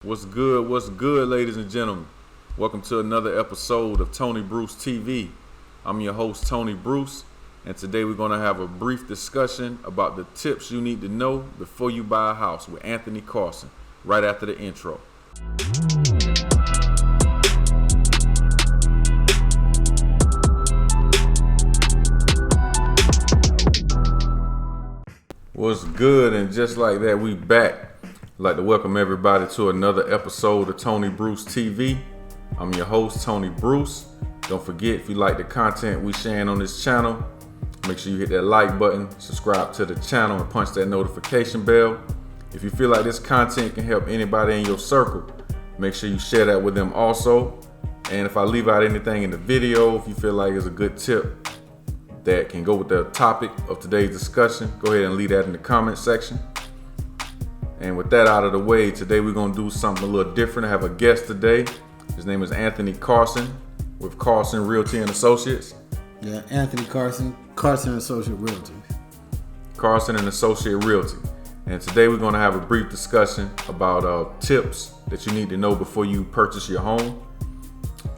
What's good, ladies and gentlemen? Welcome to another episode of Tony Bruce TV. I'm your host, Tony Bruce, and today we're going to have a brief discussion about the tips you need to know before you buy a house with Anthony Carson, right after the intro. What's good? And just like that, we back. I'd like to welcome everybody to another episode of Tony Bruce TV. I'm your host, Tony Bruce. Don't forget, if you like the content we sharing on this channel, make sure you hit that like button, subscribe to the channel, and punch that notification bell. If you feel like this content can help anybody in your circle, make sure you share that with them also. And if I leave out anything in the video, if you feel like it's a good tip that can go with the topic of today's discussion, go ahead and leave that in the comment section. And with that out of the way, today we're going to do something a little different. I have a guest today. His name is Anthony Carson with Carson Realty and Associates. Yeah, Anthony Carson, Carson and Associate Realty. Carson and Associate Realty. And today we're going to have a brief discussion about tips that you need to know before you purchase your home.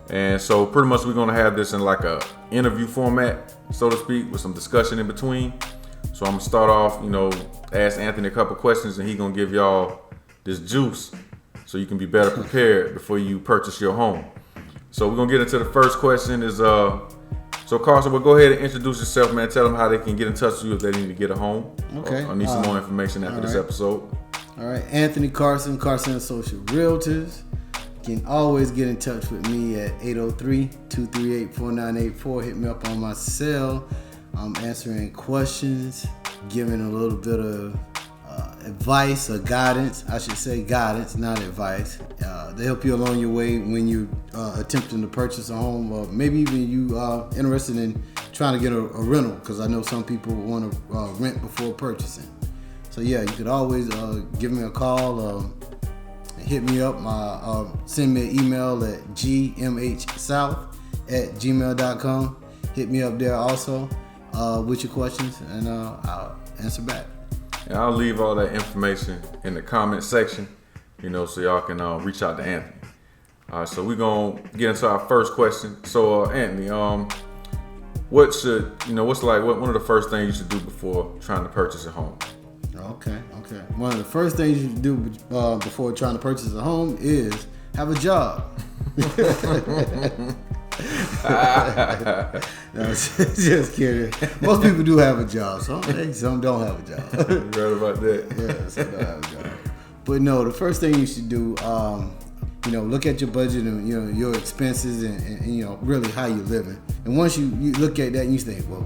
And so pretty much we're going to have this in like a interview format, so to speak, with some discussion in between. So I'm going to start off, ask Anthony a couple questions, and he's going to give y'all this juice so you can be better prepared before you purchase your home. So we're going to get into the first question is, so Carson, well, go ahead and introduce yourself, man. Tell them how they can get in touch with you if they need to get a home. Okay. Or need some more information after this episode. All right. Anthony Carson, Carson Associate Realtors. You can always get in touch with me at 803-238-4984. Hit me up on my cell. I'm answering questions, giving a little bit of advice or guidance. I should say guidance, not advice. They help you along your way when you're attempting to purchase a home, or maybe even you are interested in trying to get a rental, because I know some people want to rent before purchasing. So yeah, you could always give me a call, hit me up, send me an email at gmhsouth@gmail.com. Hit me up there also with your questions, and I'll answer back. And I'll leave all that information in the comment section, so y'all can reach out to Anthony. All right, so we're going to get into our first question. So, Anthony, what's one of the first things you should do before trying to purchase a home? Okay. One of the first things you should do before trying to purchase a home is have a job. No, just kidding. Most people do have a job, some don't have a job. Right about that. Yeah, some don't have a job. But no, the first thing you should do, look at your budget and your expenses and really how you're living. And once you look at that and you think, well,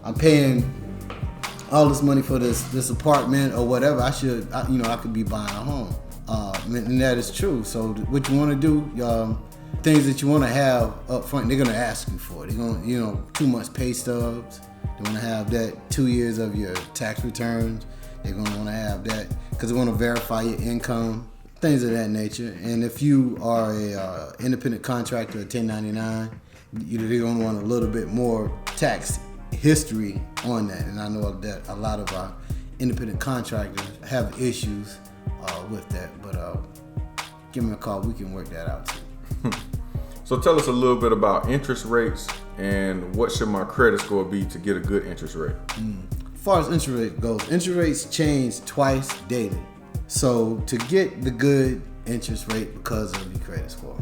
I'm paying all this money for this apartment or whatever, I could be buying a home. And that is true. So what you want to do, things that you want to have up front, they're going to ask you for. They're going to, 2 months pay stubs. They want to have that 2 years of your tax returns. They're going to want to have that because they want to verify your income, things of that nature. And if you are a independent contractor, a 1099, they're going to want a little bit more tax history on that. And I know that a lot of our independent contractors have issues with that. But give me a call. We can work that out too. So tell us a little bit about interest rates and what should my credit score be to get a good interest rate? As far as interest rate goes, interest rates change twice daily. So to get the good interest rate because of your credit score,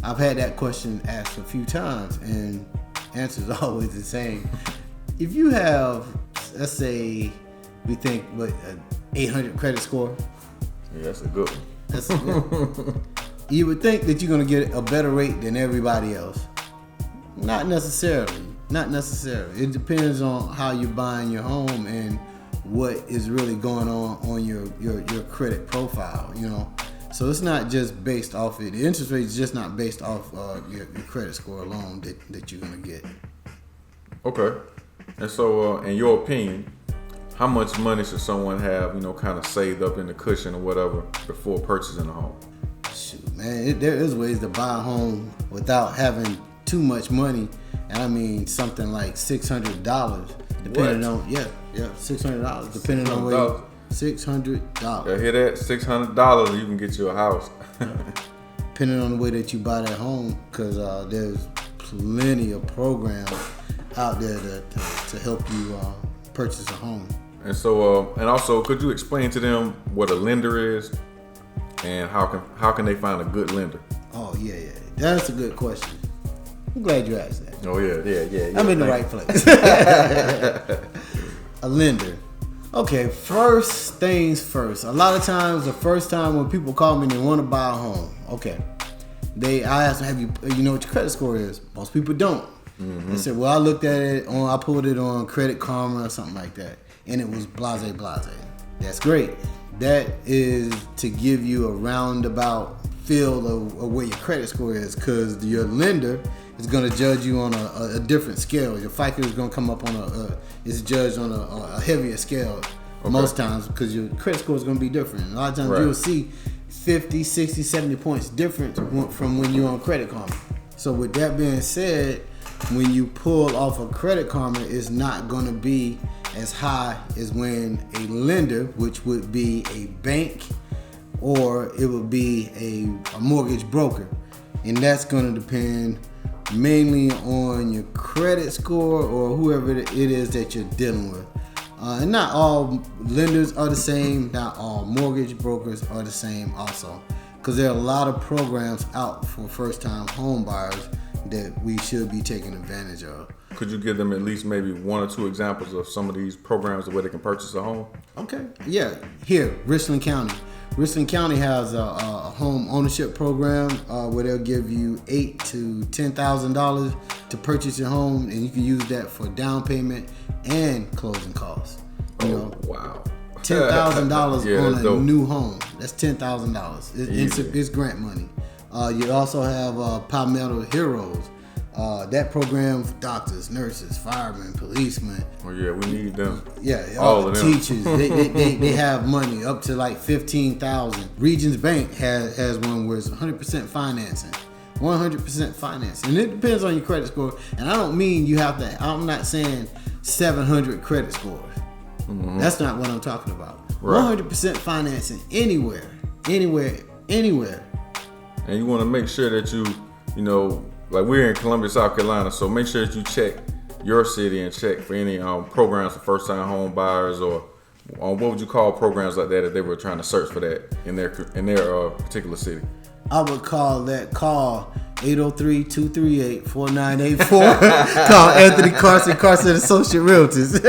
I've had that question asked a few times and the answer is always the same. If you have, let's say, we think an 800 credit score. Yeah, that's a good one. That's a good one. You would think that you're going to get a better rate than everybody else. Not necessarily. It depends on how you're buying your home and what is really going on your credit profile, So it's not just based off it. The interest rate is just not based off your credit score alone that you're going to get. Okay. And so, in your opinion, how much money should someone have, kind of saved up in the cushion or whatever before purchasing a home? Shoot, man, there is ways to buy a home without having too much money, and I mean something like $600, depending on $600 depending on $600. I hear that? $600, you can get you a house. Depending on the way that you buy that home, because there's plenty of programs out there to help you purchase a home. And so, and also, could you explain to them what a lender is, and how can they find a good lender? Oh yeah, that's a good question. I'm glad you asked that. Oh yeah. I'm in the right place. A lender. Okay, first things first. A lot of times, the first time when people call me and they want to buy a home, okay, I ask them, have you know what your credit score is? Most people don't. Mm-hmm. They said, well, I looked at it I pulled it on Credit Karma or something like that, and it was blase. That's great. That is to give you a roundabout feel of where your credit score is, because your lender is going to judge you on a different scale. Your FICO is going to come up on is judged on a heavier scale most times, because your credit score is going to be different. A lot of times you'll see 50, 60, 70 points different from when you're on Credit Karma. So with that being said, when you pull off a Credit Karma, it's not going to be as high as when a lender, which would be a bank or it would be a mortgage broker. And that's going to depend mainly on your credit score or whoever it is that you're dealing with. And not all lenders are the same. Not all mortgage brokers are the same also. Because there are a lot of programs out for first-time home buyers that we should be taking advantage of. Could you give them at least maybe one or two examples of some of these programs where they can purchase a home? Okay. Yeah. Here, Richland County. Richland County has a home ownership program where they'll give you $8,000 to $10,000 to purchase your home, and you can use that for down payment and closing costs. Wow. $10,000 on a dope. new home. That's $10,000. It's grant money. You also have Palmetto Heroes. That program for doctors, nurses, firemen, policemen. Oh yeah, we need them. Yeah, all of them. Teachers. they have money up to like $15,000. Regions Bank has one where it's 100% financing. 100% financing. And it depends on your credit score. And I don't mean you have to. I'm not saying 700 credit scores. Mm-hmm. That's not what I'm talking about. Right. 100% financing anywhere. And you want to make sure that you know, like we're in Columbia, South Carolina, so make sure that you check your city and check for any programs for first-time home buyers, or what would you call programs like that if they were trying to search for that in their particular city? I would call 803-238-4984. Call Anthony Carson Associate Realtors.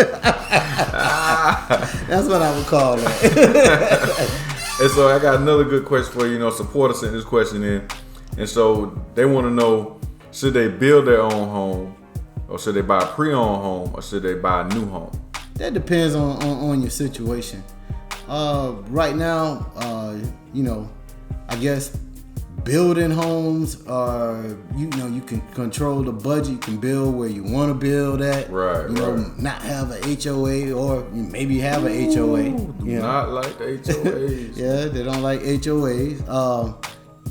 That's what I would call that. And so I got another good question for you. Supporter sent this question in, and so they want to know: should they build their own home, or should they buy a pre-owned home, or should they buy a new home? That depends on your situation. Right now, I guess building homes are, you can control the budget. You can build where you want to build at. Right. Not have a HOA, or maybe have a HOA. Not like the HOAs. Yeah, they don't like HOAs.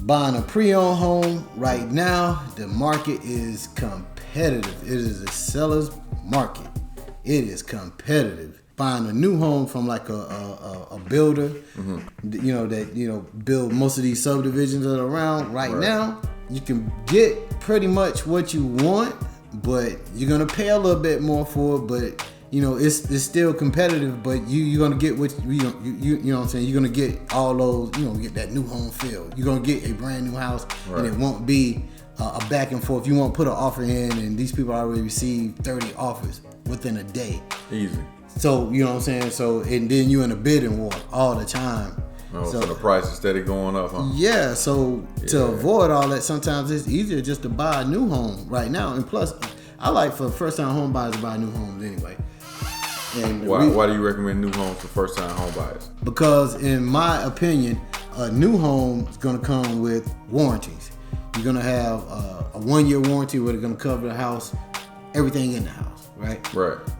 Buying a pre-owned home right now, the market is competitive. It is a seller's market. It is competitive. Buying a new home from like a builder, that build most of these subdivisions that are around right now, you can get pretty much what you want, but you're gonna pay a little bit more for it. But it's still competitive. But you're gonna get what you know what I'm saying. You're gonna get all those, get that new home feel. You're gonna get a brand new house, and it won't be a back and forth. You won't put an offer in, and these people already received 30 offers within a day. Easy. So, you know what I'm saying? So, and then you in a bidding war all the time. Oh, so the price is steady going up, huh? Yeah, so to avoid all that, sometimes it's easier just to buy a new home right now. And plus, I like for first-time home buyers to buy new homes anyway. And why do you recommend new homes for first-time home buyers? Because in my opinion, a new home is going to come with warranties. You're going to have a 1-year warranty where they're going to cover the house, everything in the house. Right.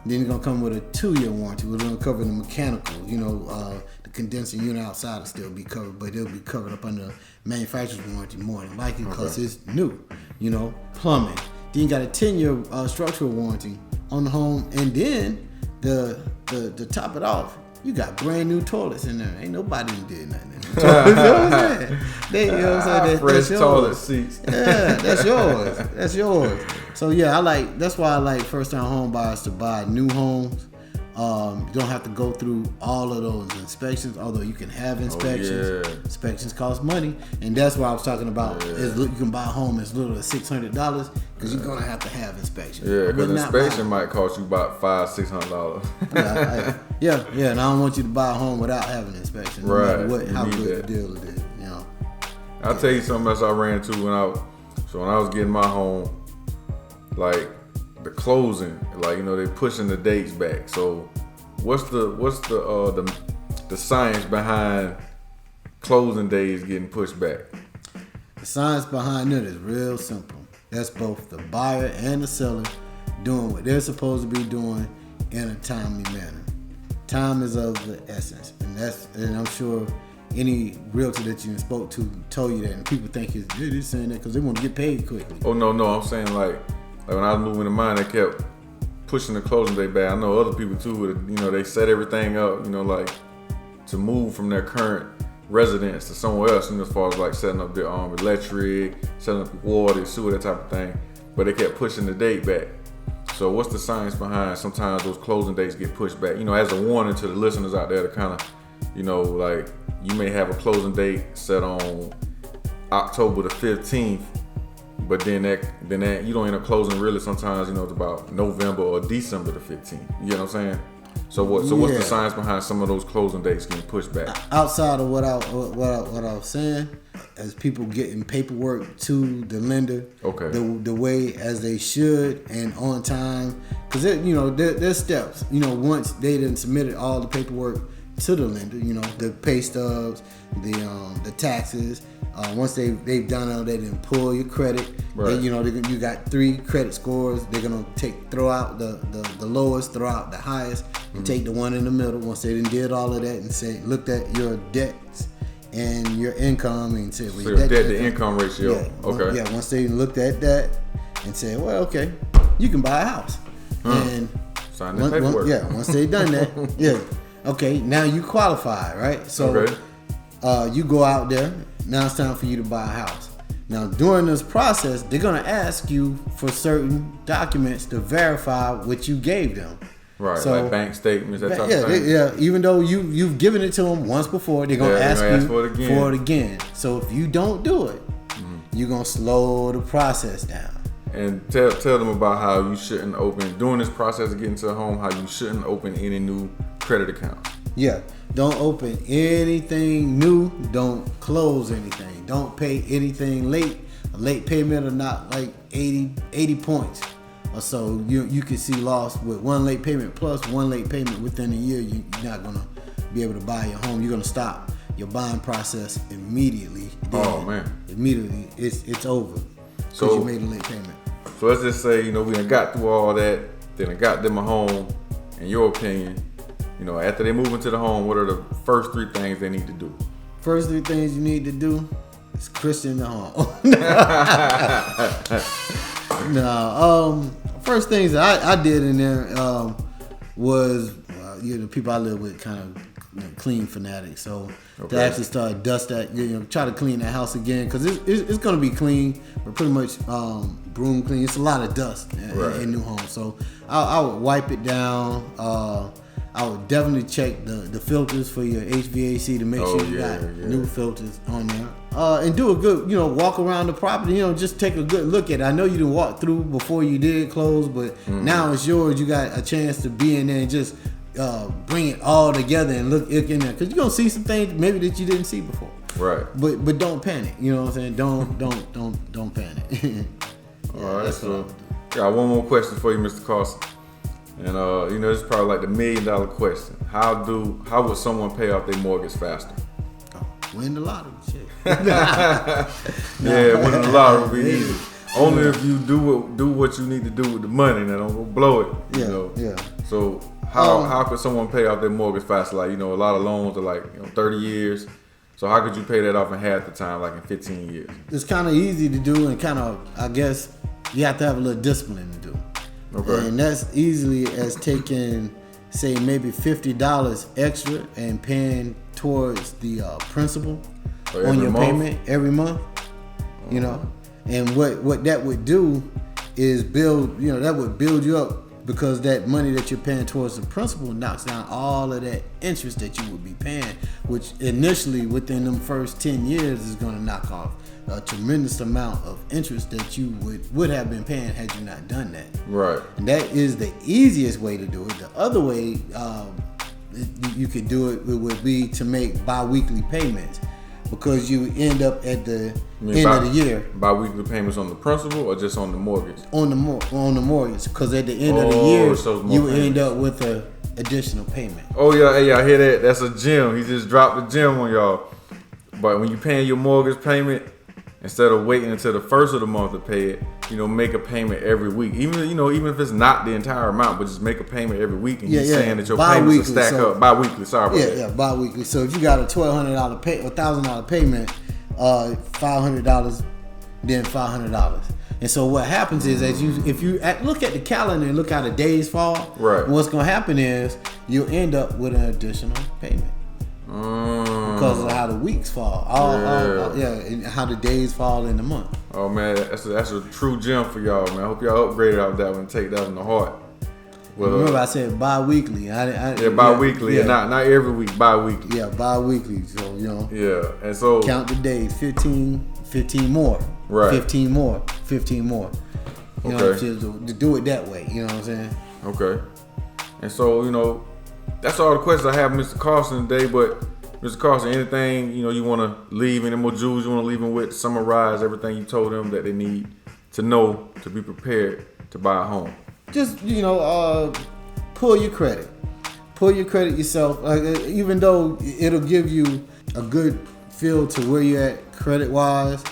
Then it's gonna come with a 2-year warranty. We're gonna cover the mechanical. The condensing unit outside will still be covered, but it'll be covered up under manufacturer's warranty more than likely because it's new. Plumbing. Then you got a 10-year structural warranty on the home, and then to top it off, You got brand new toilets in there. Ain't nobody did nothing in there. You know what I'm saying? You know what I'm saying? Fresh toilet seats. Yeah, that's yours. So yeah, that's why I like first time home buyers to buy new homes. You don't have to go through all of those inspections, although you can have inspections. Inspections cost money, and that's why I was talking about. You can buy a home as little as $600 because you're gonna have to have inspections. Yeah, because inspection might cost you about $500-$600. Yeah, and I don't want you to buy a home without having an inspection, no matter how good the deal it is. You know. I'll tell you something else I ran into when I was getting my home, like the closing, like they pushing the dates back. So what's the science behind closing days getting pushed back? The science behind it is real simple. That's both the buyer and the seller doing what they're supposed to be doing in a timely manner. Time is of the essence, and I'm sure any realtor that you spoke to told you that, and people think they're saying that because they want to get paid quickly. Oh no, I'm saying like when I was moving to mine, they kept pushing the closing date back. I know other people too. They set everything up, like to move from their current residence to somewhere else. As far as like setting up their electric, setting up water, sewer, that type of thing. But they kept pushing the date back. So what's the science behind sometimes those closing dates get pushed back? As a warning to the listeners out there to kind of, like you may have a closing date set on October the 15th, but then that you don't end up closing really sometimes, it's about November or December the 15th. You know what I'm saying? So what's the science behind some of those closing dates getting pushed back? Outside of what I was saying, as people getting paperwork to the lender, the way as they should and on time, because there's steps. Once they done submitted all the paperwork to the lender, the pay stubs, the taxes. Once they've done all that and pull your credit, right. You got 3 credit scores. They're gonna throw out the lowest, throw out the highest, and take the one in the middle. Once they did all of that and looked at your debts and your income and said, well, your debt to income ratio. Yeah, once they looked at that and said, well, okay, you can buy a house. And sign the paperwork. Once they done that, okay, now you qualify, right? So you go out there. Now it's time for you to buy a house. Now during this process, they're gonna ask you for certain documents to verify what you gave them. Right, so, like bank statements, that type of thing. Even though you've given it to them once before, they're gonna ask you for it again. So if you don't do it, you're gonna slow the process down. And tell them about how you shouldn't open during this process of getting to a home. How you shouldn't open any new credit accounts. Yeah, don't open anything new. Don't close anything. Don't pay anything late. A late payment of not like 80 points or so. You can see loss with one late payment plus one late payment within a year. You're not gonna be able to buy your home. You're gonna stop your buying process immediately. Immediately it's over because you made a late payment. So let's just say we done got through all that. Then I got them a home. In your opinion, after they move into the home, what are the first 3 things they need to do? First 3 things you need to do is christen the home. First things that I did in there was the people I live with kind of clean fanatics. So to actually start dust that, try to clean that house again because it's going to be clean, but pretty much broom clean. It's a lot of dust in new homes. So I would wipe it down. I would definitely check the filters for your HVAC to make sure you got new filters on there. And do a good, walk around the property, just take a good look at it. I know you didn't walk through before you did close, but now it's yours. You got a chance to be in there and just bring it all together and look in there. Because you're going to see some things maybe that you didn't see before. Right. But don't panic. You know what I'm saying? Don't panic. All right. So got one more question for you, Mr. Carson. And this is probably like the $1 million question. How would someone pay off their mortgage faster? Win the lottery, shit. Winning the lottery would be easy. Only if you do what you need to do with the money. Now don't go blow it. Yeah. So how could someone pay off their mortgage faster? Like a lot of loans are like 30 years. So how could you pay that off in half the time, like in 15 years? It's kind of easy to do, and kind of I guess you have to have a little discipline to do. Okay. And that's easily as taking say maybe $50 extra and paying towards the principal on your payment every month. You know, and what that would do is build, you know, that would build you up, because that money that you're paying towards the principal knocks down all of that interest that you would be paying, which initially within them first 10 years is going to knock off a tremendous amount of interest that you would have been paying had you not done that. Right. And that is the easiest way to do it. The other way you could do it would be to make bi-weekly payments, because you end up at the end of the year. Bi-weekly payments on the principal or just on the mortgage? On the mortgage, because at the end of the year, you end up with an additional payment. Oh yeah, hey, y'all hear that? That's a gem. He just dropped a gem on y'all. But when you paying your mortgage payment, instead of waiting until the first of the month to pay it, you know, make a payment every week. Even if it's not the entire amount, but just make a payment every week, and you're saying that your payments will stack up bi-weekly. Sorry about that. Yeah, bi-weekly. So if you got a $1,200 pay or $1,000 payment, $500, then $500. And so what happens is, if you look at the calendar and look how the days fall, right, what's gonna happen is you'll end up with an additional payment. Because of how the weeks fall, and how the days fall in the month. Oh man, that's a true gem for y'all, man. I hope y'all upgraded off that one and take that one to heart. Well, remember I said bi-weekly. Bi-weekly, and not every week, bi-weekly. Yeah, bi-weekly. So, you know. Yeah, and so count the days, 15 more. Right. 15 more. You know, to do it that way. You know what I'm saying? Okay. And so, you know, that's all the questions I have, Mr. Carson, today. But Mr. Carson, anything, you know, you want to leave, any more jewels you want to leave them with, summarize everything you told them that they need to know to be prepared to buy a home? Just, you know, pull your credit yourself. Even though it'll give you a good feel to where you're at credit wise,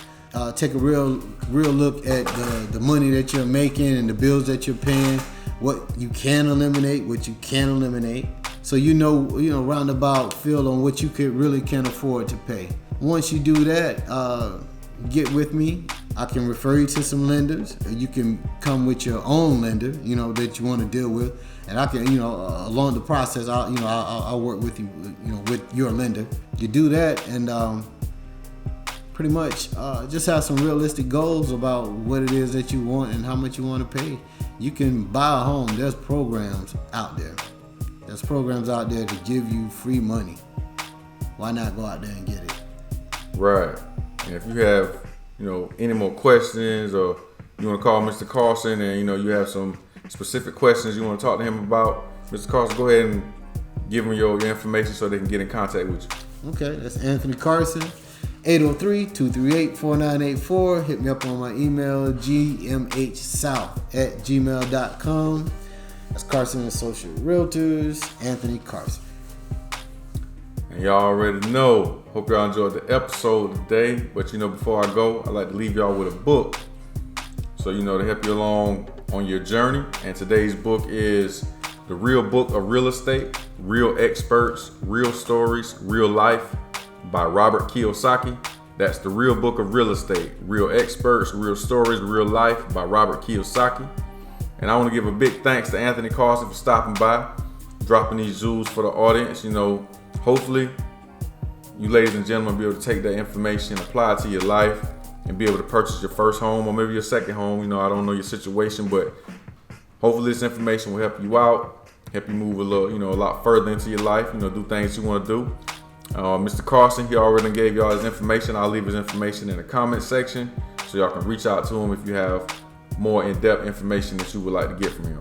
take a real look at the money that you're making and the bills that you're paying, what you can eliminate, what you can't eliminate. So you know, roundabout feel on what you can afford to pay. Once you do that, get with me. I can refer you to some lenders. You can come with your own lender, you know, that you want to deal with, and I can, you know, along the process, I'll work with you, you know, with your lender. You do that, and pretty much just have some realistic goals about what it is that you want and how much you want to pay. You can buy a home. There's programs out there. There's programs out there to give you free money. Why not go out there and get it? Right. And if you have, you know, any more questions, or you want to call Mr. Carson and, you know, you have some specific questions you want to talk to him about, Mr. Carson, go ahead and give them your information so they can get in contact with you. Okay, that's Anthony Carson, 803-238-4984. Hit me up on my email, gmhsouth@gmail.com. That's Carson Associate Realtors, Anthony Carson. And y'all already know. Hope y'all enjoyed the episode today. But, you know, before I go, I'd like to leave y'all with a book. So, you know, to help you along on your journey. And today's book is The Real Book of Real Estate, Real Experts, Real Stories, Real Life by Robert Kiyosaki. That's The Real Book of Real Estate, Real Experts, Real Stories, Real Life by Robert Kiyosaki. And I want to give a big thanks to Anthony Carson for stopping by, dropping these jewels for the audience. You know, hopefully you ladies and gentlemen be able to take that information, apply it to your life, and be able to purchase your first home or maybe your second home. You know, I don't know your situation, but hopefully this information will help you out, help you move a lot further into your life, you know, do things you want to do. Mr. Carson, he already gave y'all his information. I'll leave his information in the comment section so y'all can reach out to him if you have more in-depth information that you would like to get from him.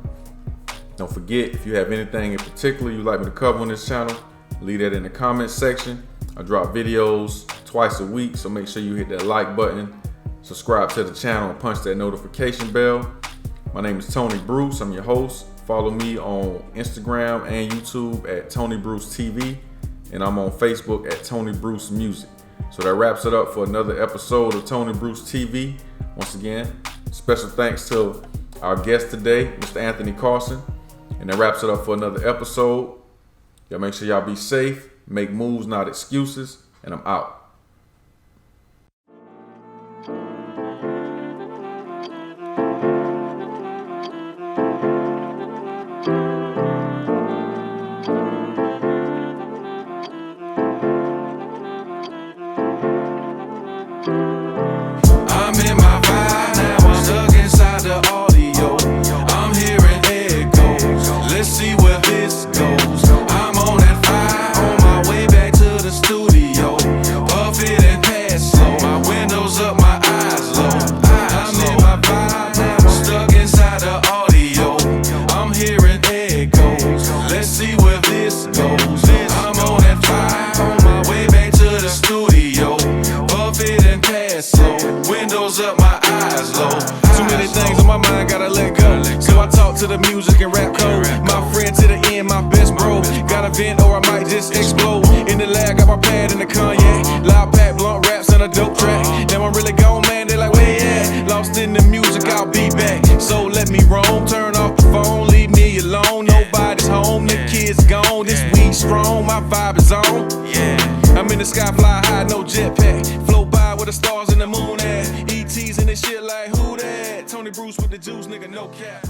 Don't forget, if you have anything in particular you'd like me to cover on this channel, leave that in the comment section. I drop videos twice a week, so make sure you hit that like button, subscribe to the channel, and punch that notification bell. My name is Tony Bruce. I'm your host. Follow me on Instagram and YouTube at Tony Bruce TV, and I'm on Facebook at Tony Bruce Music. So that wraps it up for another episode of Tony Bruce TV. Once again, special thanks to our guest today, Mr. Anthony Carson. And that wraps it up for another episode. Y'all make sure y'all be safe, make moves, not excuses, and I'm out. past slow. Windows up, my eyes low. Too many things on my mind, gotta let go. So I talk to the music and rap code. My friend to the end, my best bro. Gotta vent or I might just explode. In the lab, got my pad and the cognac. Loud pack, blunt raps and a dope track. Now I'm really gone, man, they like, where you at? Lost in the music, I'll be back. So let me roam, turn off the phone, leave me alone. Nobody's home, the kids gone. This weed strong, my vibe is on. I'm in the sky, fly high, no jetpack. Flow by with the stars and the moon at. ET's and this shit like who that? Tony Bruce with the juice, nigga, no cap.